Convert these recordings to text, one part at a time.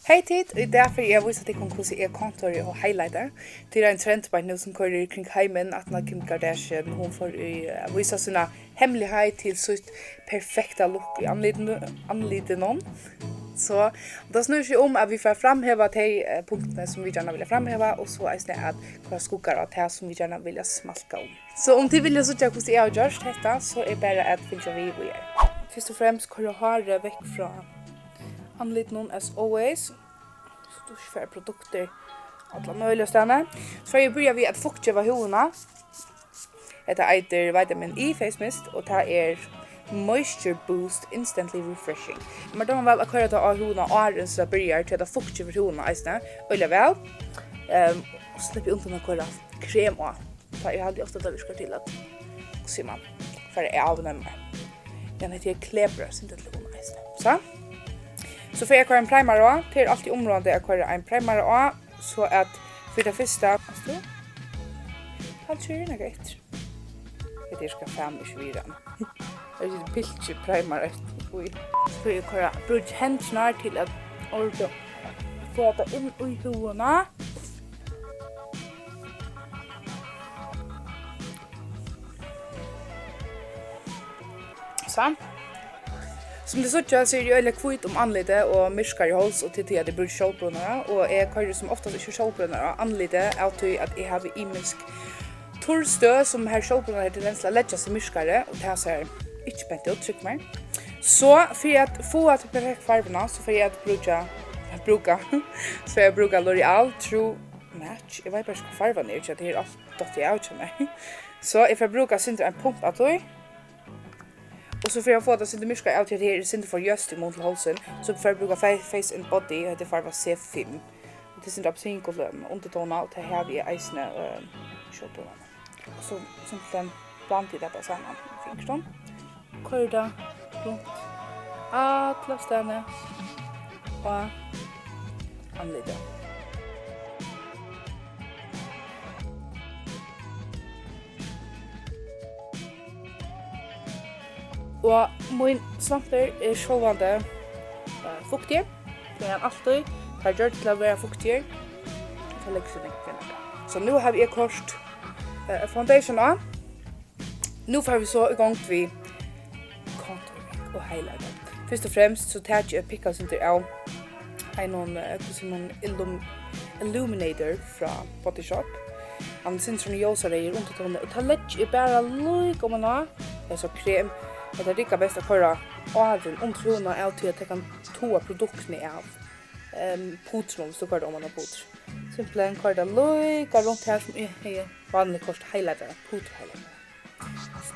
Hej tid, og derfor jeg viser til hvordan jeg kontorer og highlighter. Det en trend på nu som kører kring heimen, at når Kim Kardashian, hun får vise sine hemmelighet til sitt perfekte look i andlitinum. Så det snur seg om at vi får framhæva de punktene som vi gjerne vil framhæva, og så er det at hva skukker av det som vi gjerne vil smalka om. Så om de vil sitte hvordan jeg har gjort dette, så er bare at finne vi hvor jeg er. Først og fremst kører håret vekk fra andlitinum as always. Stor produkter alla möjliga ställen. Så jag börjar vi att fuktgöra huvudena. Det heter vitamin E face mist och det är moisture boost instantly refreshing. Men de väl att köra ta av huvudena och så börjar till att fuktgöra huvudena isna. Öliga väl. Och släpper undan att köra krem och. Så jag hade ofta det ska till att se man för det är avnämmer. Den heter klebrös inte till huvudena isna. Så så får jag köra en primer då, till alltid området jag köra en primer då, så att för det första, allt kör något gött. Det ska fram i sviran. Det är pilch primer oj. Så jag köra brudge händerna till att orka få det in i huvudena. Så. Som det såg så är det öliga kvitt anlite och myrskar i hals och till det blir självbrunnare och är kvar som oftast inte självbrunnare anlite att jag har imensk torrstö som här självbrunnare till vänster lägga sig myrskare och det här ser inte bättre ut tycker man. Så för att få att perfekt färgerna så får jag att bruka så jag brukar L'Oreal True Match. Jag vet bara ska färgerna är det är allt dott jag ut mig. Så if jag brukar synte en pump att och så får jag få det så det myska out här synte för just i mot halsen så för jag brukar face and body det farva C5. Det synte upp sin kolumn undertona och det här vi isna shoulder. Så som den bland det där samman fingerston. Korda runt alla ställen och anlita. Och min svampar är självande fuktig. Det är alltid. Det har gjort till att vara fuktig. Det lägger sig så nu har vi kort foundation on. Nu får vi så igång vid contouring och highlighter. Först och främst så tar jag pickas inte av en illuminator från Body Shop. Han syns från ljusa det runt om och tar lätt är bara lite om man har. Det är så krem. Det är lika bäst att köra åren om trona är till att jag kan ta produkterna av putron så kör det om man har putr. Simpelt kör det lika runt här som är vanlig kost highlighter, putr highlighter.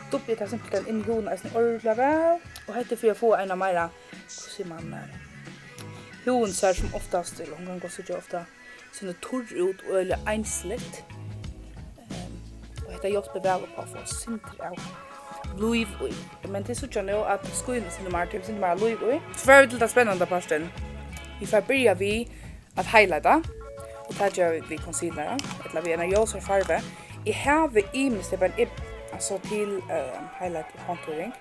Stopp det simpelt in i huden är ordentligt väl och heter för att få en av mera hur ser man huden ser som oftast eller hon kan gå så ofta såna torr ut och eller ensligt. Och heter just beväl på för simpelt av Louis. Men det är så nu att skolan sin marknads inte bara Louis. Så för det spännande parten. Vi får börja vi att highlighta och ta gör vi concealer eller vi en ljusa färg. I have imis det en alltså till highlight och contouring.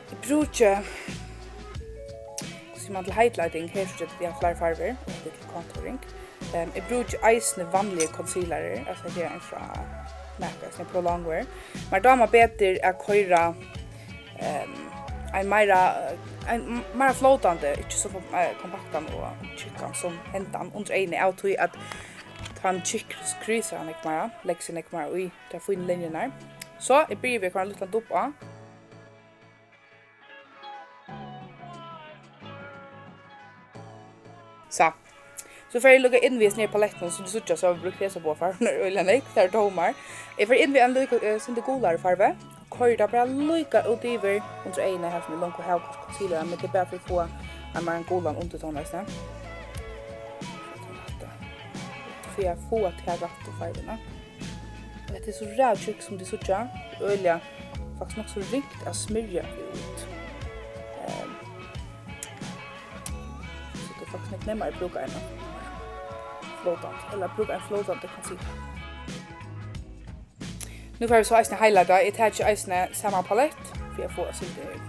Det brukar så man till highlighting här så det är flera färger och det till contouring. Det brukar ice vanliga concealer alltså det är en från märkas på longwear. Men då man bättre att köra en mera flotande, inte så kompaktan och tjockan som händan under ene auto att han kryssar han inte mera, läxen inte mera i där får in linjerna. Så jag börjar vi kan lite dopp av. Så för jag lukka invis ner paletten så det sucha så jag brukar så på för när ölen är där domar. Jag får invis en lukka sin det golare farve. Köra bara lukka ut över under ena här med långt och halv concealer med det bara för att få en golan underton nästan. För jag får att jag rätt och färgerna. Det är så rätt som det sucha. Öliga faktiskt nog så riktigt att smörja ut. Så det är faktiskt inte närmare att bruka ena. Flottant eller bruka en flotande concealer. Nu får vi så isna highlighta. Jag tar isna samma palett för jag får så det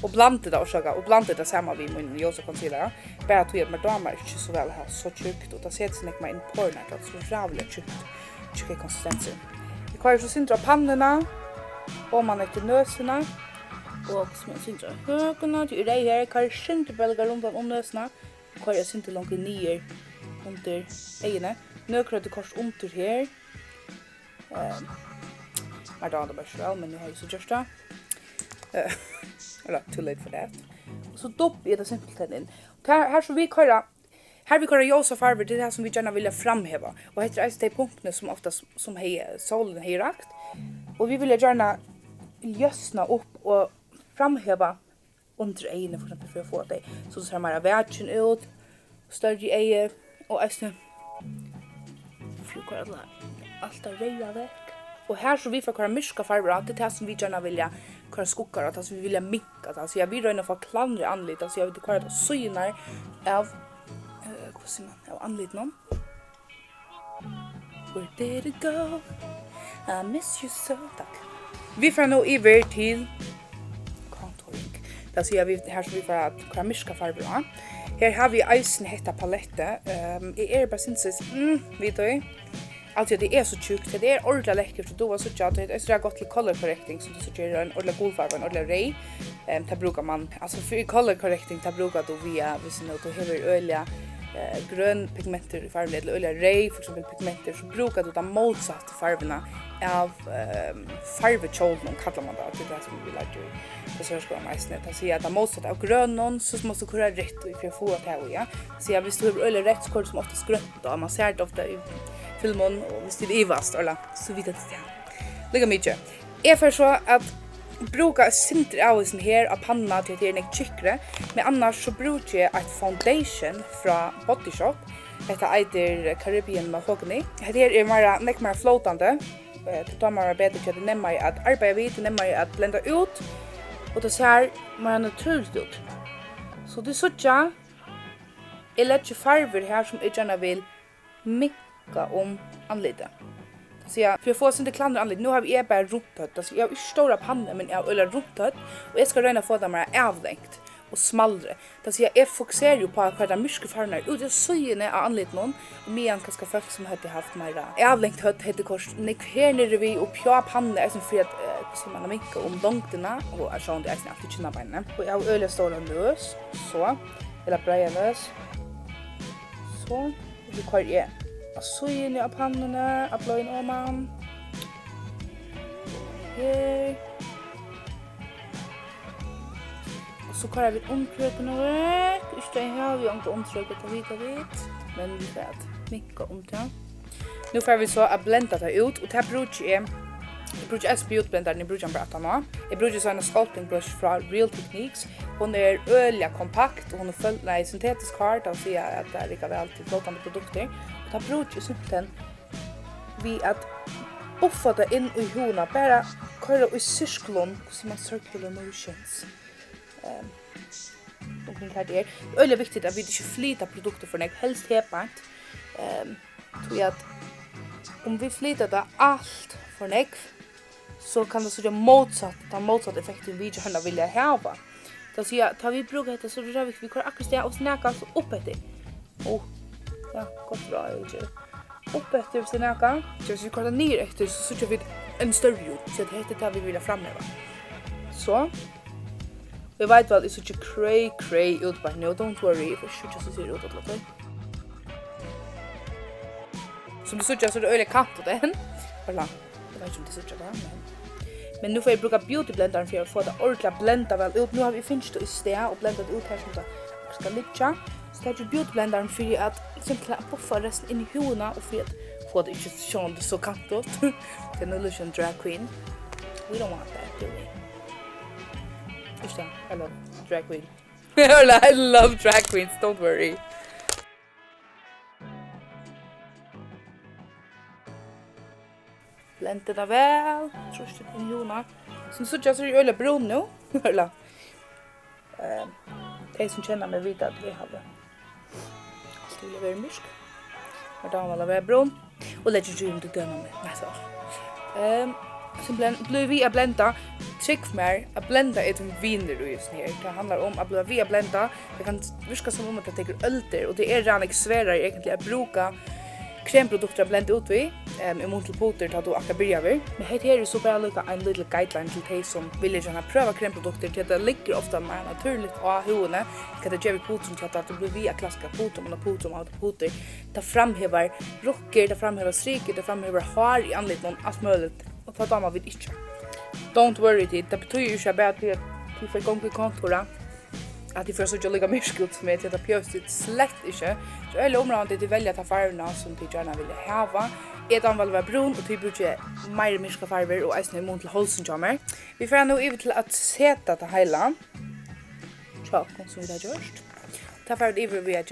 och blanda det och blanda det samma vid min ljusa concealer. bara tog att man damer inte så väl här så tjockt och det ser sig när man in på den att så rävligt tjocka konsistenser. Vi kör så syndra pannorna och man efter nösarna och syndra högarna till det här kanske inte belgar runt om nösarna. Kör jag syndra långt ner under ögonen. Nu kör det kors under här. My dog bara så men nu har jag så just det. Eller too late for that. Så dopp är det simpelt in. Här så vi köra ljusa färger, det är det som vi gärna vill framhäva. Och heter är de punkterna som oftast som solen har rakt. Och vi vill gärna ljusna upp och framhäva under ögonen för exempel för att få det. Så ser man världen ut, större ögon och alltså för allt är röda väck. Och här så vi får köra myska färger, det är det som vi gärna vill köra skuggor, alltså vi vill minka. Alltså jag vill röna för klandra anlit, alltså jag vill köra det synar av av andlitinum. Where did it go? I miss you so. Tack. Vi får nu över till contouring. Det ser vi här så vi får att köra myska färger. Här har vi isen hetta palette. Är bara synses. Vet du? Alltså det är så tjockt, det är ordentligt läckert och då var så tjockt. Det är så gott till color correcting som det så gör en ordentlig gulfarve, en ordentlig rej. Det brukar man, alltså för color correcting det brukar då via visst då har öliga grön pigmenter i färgen eller öliga rej för exempel pigmenter så brukar då de motsatta färgerna av färgkjolen kallar man det, det är det som vi lärde ju. Det så ska man snett att säga att de motsatta av grönon så måste du köra rätt och för att få det här ja. Så jag visst du öliga rätt skor som ofta grönt då man ser det ofta i filmen och visst det ivast eller så vidare till det. Lägga mycket. Är för så att bruka sinter av sin här av panna till det är en tjockare men annars så brukar jag ett foundation från Body Shop. Det heter Caribbean Mahogany. Det är mer flotande. Det tar man bättre till det nämmer att arbeta vid, det nämmer att blenda ut och det ser mer naturligt ut. Så det är så jag lägger färger här som jag gärna vill micka om anlitet. Så jag för att få sånt klandra anlit. Nu har vi bara rotat. Alltså jag har stora pannor men jag har rotat och jag ska röna få dem mer avlängt och smallre. Så jag fokuserar ju på att köra mycket färger ut det syne av anlitinum och medan kanske folk som hade haft mer avlängt hade kors här nere vi och pja pannor är som för att så man micka om långterna och är sånt det är alltid känna benen. Och jag har öliga stora lös så eller breda lös. Så vi kör igen. Så in i pannorna, applåden om man. Här. Och så kör vi omtrycken och väck. Just det här, vi har inte omtrycket att vita vitt. Men vi får att mycket om det. Nu får vi så att blenda det ut. Och det här brukar jag spjutblendaren i brukar bara nå. Jag brukar så en sculpting brush från Real Techniques. Hon är öliga kompakt och hon är syntetisk hard. Och så att det är lika väl till flotande produkter. Och det brukar synten vi att buffa det in i hona. Bara köra i cirkeln. Som man circular motions. Omkring här det är. Det är öliga viktigt att vi inte flyter produkter för när helst hepart. Tror jag att om vi flyter det allt för när så kan det så det motsatt effekten vi gärna vill ha. Så jag tar vi brukar det så det vi kör akkurat det och snäcka så upp efter. Ja, gott bra ju. Upp efter snäcka. Så vi kör ner efter så kör vi en större ljud så det heter det vi vill framhäva. Så vi vet väl det är så cray ut på nu don't worry för så ser det ut att låta. Som du såg så det öle kant och den. Kolla. Jag vet inte om det sitter där men nu får jag bruka beauty blendern för att få det ordentligt blenda väl ut. Nu har vi finished i steg och blendat ut här som det ska ligga. Så det är beauty blendern för att simpelthen puffa resten in i hona och för att få det inte så kantot. Det är en illusion drag queen. We don't want that, do we? Just det, I love drag queen. I love drag queens, don't worry. Blenda det väl. Tröst det in i hona. Så nu så är det öle brun nu. Hörla. De som känner mig vet att vi har det. Allt vill vara mysk. Och då vill vara brun. Och lägger ju inte döma med. simpelthen blir vi att blenda. Trygg mer att blenda ett viner och just här. Det handlar om att bli vi att blenda. Det kan virka som att det tar ölter och det är redan svårare egentligen att bruka kremprodukter att blenda ut vi. Emot till poter tar du akka börja vi. Men här är det så bara lika en liten guideline till dig som vill gärna pröva kremprodukter till att det ligger ofta mer naturligt av huvudena. Kan det göra poten till att det blir via klassiska poten och poter. Det framhäver rocker, det framhäver striker, det framhäver hår i andlitinum, allt möjligt. Och ta damer vid inte. Don't worry det betyder ju inte bara att vi får igång i kontora. Att de får så att lägga myrskult som är till att pjöstigt slett inte. Så är det området att de väljer att ta färgerna som de gärna vill ha. Ett anval var brun och de brukar mer myrska färger och ägstna imot till hållsen kommer. Vi får nu över till att sätta det hela. Tjocken som vi har gjort. Ta färger över vi har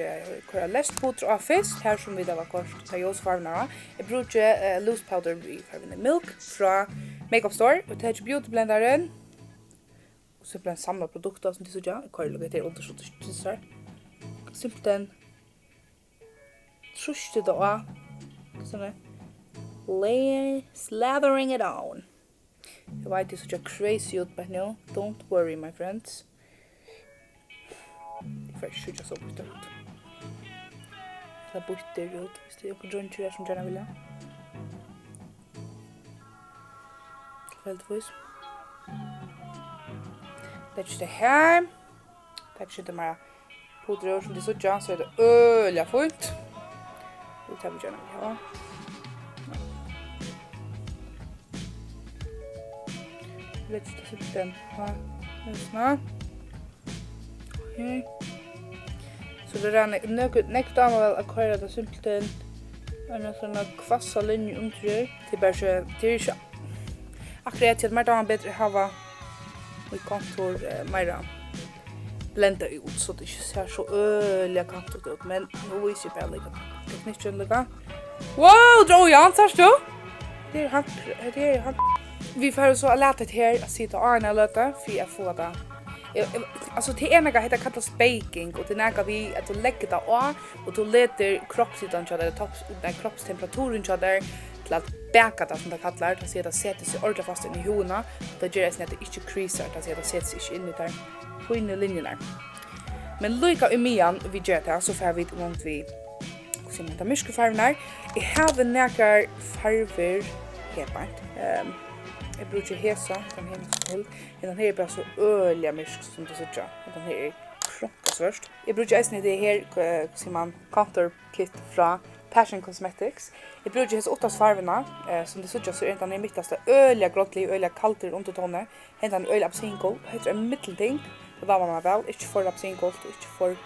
köra lästputer och fisk. Här som vi har varit kort ta ljusfärgerna. Jag brukar loose powder i färgerna milk från Makeup Store. Och tar beautyblendaren. Så blir en samlad produkt som det så jag kollar till undersökningar. Simpelthen trustar då såna slathering it on. Jag vet det så jag crazy ut but no, don't worry my friends. För should just open it. Så butter ut, visst jag kan join till som gärna vill. Helt vis. Det är här. Det är inte mer puder som det så jag så är det öliga fint. Det tar vi gärna ja. Let's just den här. Lyssna. Okej. Så det är näkt av att köra det simpelt en sån kvassa linje till bara till akkurat till att man bättre ha vi kontor mera blenda ut så det inte ser så öliga kantot ut men nu visar jag bara lite teknikkin lika. Wow, drar jag antar du? Det är han. Vi får så låta det här att sitta och ana lite för att få det. Alltså till ena heter kallas baking och det näga vi att lägga det av och då leder kroppshytan så där kroppstemperaturen så där till att bäka det som det kallar det så att det sätter sig ordentligt fast in i hona det gör det att det inte creasar det så att det sätter sig in i där fina linjerna. Men lika i mian vi gör det så får vi runt vi som heter myskefärgerna. Jag har några färger här. Jag brukar hesa den här skull. Den här är bara så öliga mysk som det ser ut. Den här är krockasvärst. Jag brukar äta det här som man counter kit från Passion Cosmetics. Jag brukar hesa 8 färgerna som det ser ut så är den mittaste öliga gråtlig, öliga kalter undertoner. Den öliga apelsinkoll. Det heter en mittelting. Och då var man väl inte för apelsinkoll, inte för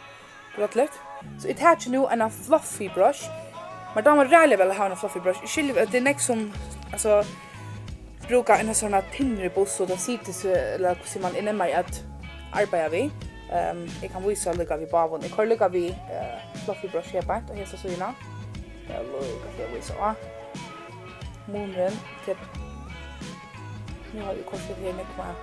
gråtligt. Så jag tar nu en fluffy brush. Men då man rejält väl ha en fluffy brush. Det är näst som alltså bruka en sån här tynnare buss så det sitter så eller hur man inne mig att arbeta vi. Jag kan visa lika vi bara vån. Jag kan lika vi fluffy brush här på och hesa så innan. Jag lukar för visa. Munnen typ. Nu har vi korsat här med kvar.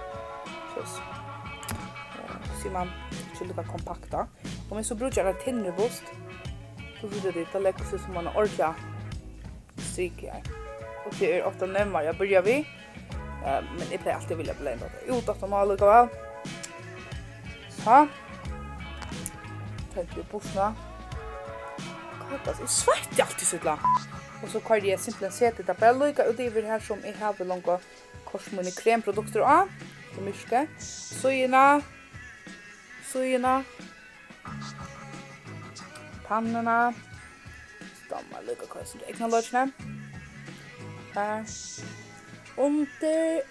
Så man så lika kompakta. Om jag så brukar jag en tynnare buss så blir det lätt så som man orkar stryka. Och det är ofta närmare jag börjar vi. Men jag plejer alltid vilja blenda det ut att de har lika väl. Så. Tänker vi bussna. Det är svart alltid sådär. Och så kan jag simpelthen sätta det bara lika ut över här som jag har långa korsmune kremprodukter av. För myske. Sojorna. Pannorna. Stammar lika kvar som det egna låtsna. Här. Under.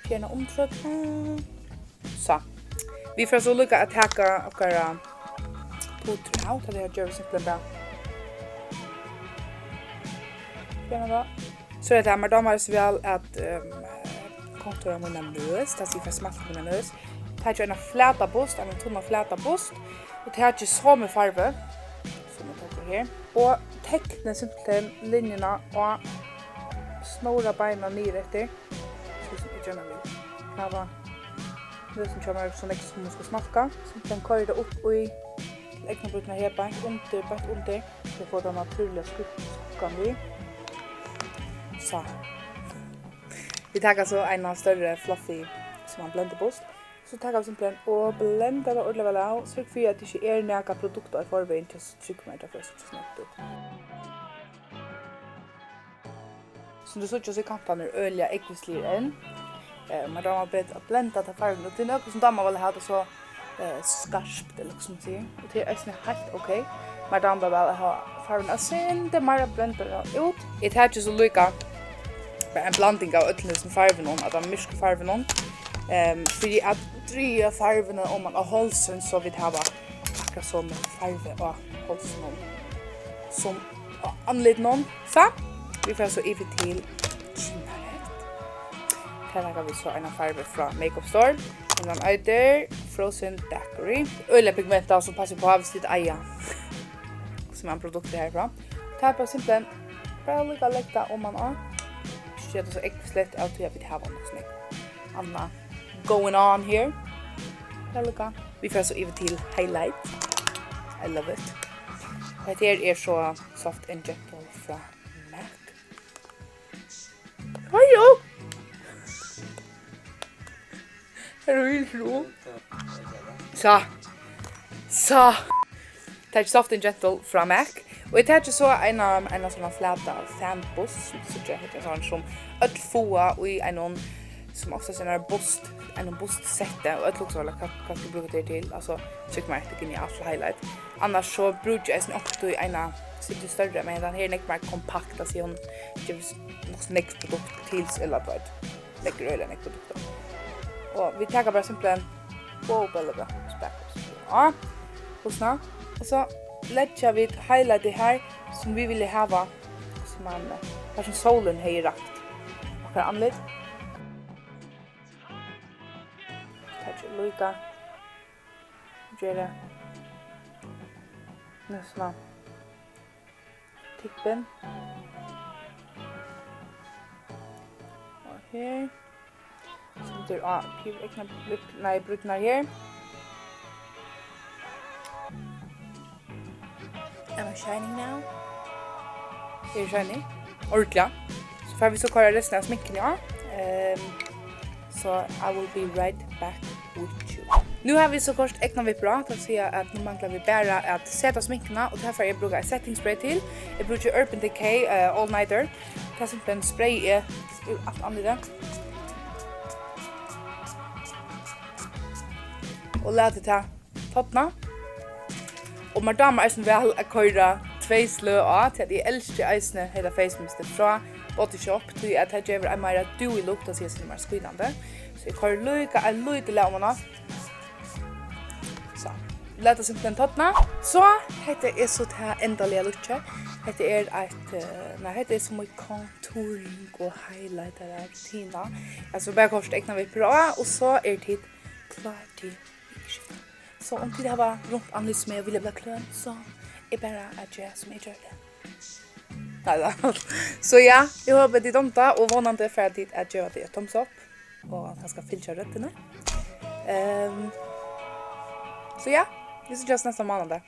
Fjärna omtryck. Så. Vi får så lycka att täcka och göra puder out. Det här gör vi simpelthen bara. Fjärna då. Så är det här med damer så väl att kontora mina nös. Det är för smalt mina nös. Det här är en fläta bust. En tunna fläta bust. Och det här är så med farve. Som jag tar här. Och teckna simpelthen linjerna och snåra benen ner efter. Så som jag gärna vill. Här nu som kommer som extra som man ska smaka. Simpelthen köra det upp och i äggna brukna här bak under. Så får de naturliga skuggan vid. Så. Vi tar så en större fluffy som man blender bort. Så tar vi simpelthen og blender det ordentlig vel av. Sørg for at det ikke noen produkter i forveien til å trykke meg til først. Som du ser så kantene ølige ekvislir inn. Man da har bedt å blende til fargen. Og det noe som damer vil ha det så skarpt, eller hva som man sier. Og det helt ok. Man da vil ha fargen av sin, det mer blender ut. Jeg tar ikke så lykke en blanding av øtlene fargen, at det mørke fargen. Fordi at dryga farvene om man har halsen så vi tar akkurat som farve av halsen som andlitinum. Så vi får så iver til kinnaret. Her lager vi så en farve fra Makeup Store. En øyder, Frozen Daiquiri. Øyelig pigmenter som passer på hvis det eier. Som er en produkt herfra. Tar på simpelthen bare lykke å legge om man har. Ikke det så ekvislett av til at vi tar noe sånn annet going on here. Vi får så over til highlight. I love it. Dette her så soft and gentle fra MAC. Hallo! Her er vi tro. Så. Det soft and gentle fra MAC. Og jeg tar så en sånn flata fanbus, som heter sånn som ødfoa og en som ofta sen en boost-sette, og ett också hva skal bruke det til, altså teknikkin i alt highlight. Annars så bruker jeg ofta i en sitte større, men den her er ikke mer kompakt, altså hun gjør noe nekk produkt til, eller at det legger øyne nekk produkter. Og vi tar bare simpelthen på bildet, ja, hosna, og så legger vi highlightet her, som vi ville hava, som man, som solen har rakt, akkurat anlitt. Lika gjøre nesten tippen og her så det brukner her am I shining now? Er shining? Ordentlig så får vi så kører resten av sminken så I will be right back with you. Nu har vi så kort ekna vi bra til å si at nu mangler vi bare at sette sminkene, og derfor jeg bruker setting spray til. Jeg bruker Urban Decay All Nighter. Det er simpelthen spray i alt andre. Og la det ta toppene. Og man damer eisen vel å køyre 2 slø av til at jeg elsker eisene hele facemister fra Body Shop, til at jeg gjør en mer dewy look, da sier jeg mer skynende. Så jeg kører lykke en lite lavene. Så, la det simpelthen tottene. Så, dette er så til endelige lukket. Dette er så mye contouring og highlighter av rutina. Altså, bare kort ekne vi bra, og så er det klar til vikskiftet. Så om det var rundt annet som jeg ville bli kløn, så er bare at jeg som jeg gjør det. Neida. Så ja, jeg håper det er domta, og vånande for at jeg gjør det et thumbs up, og han skal filtre røttene. Så ja, vi ses neste måned.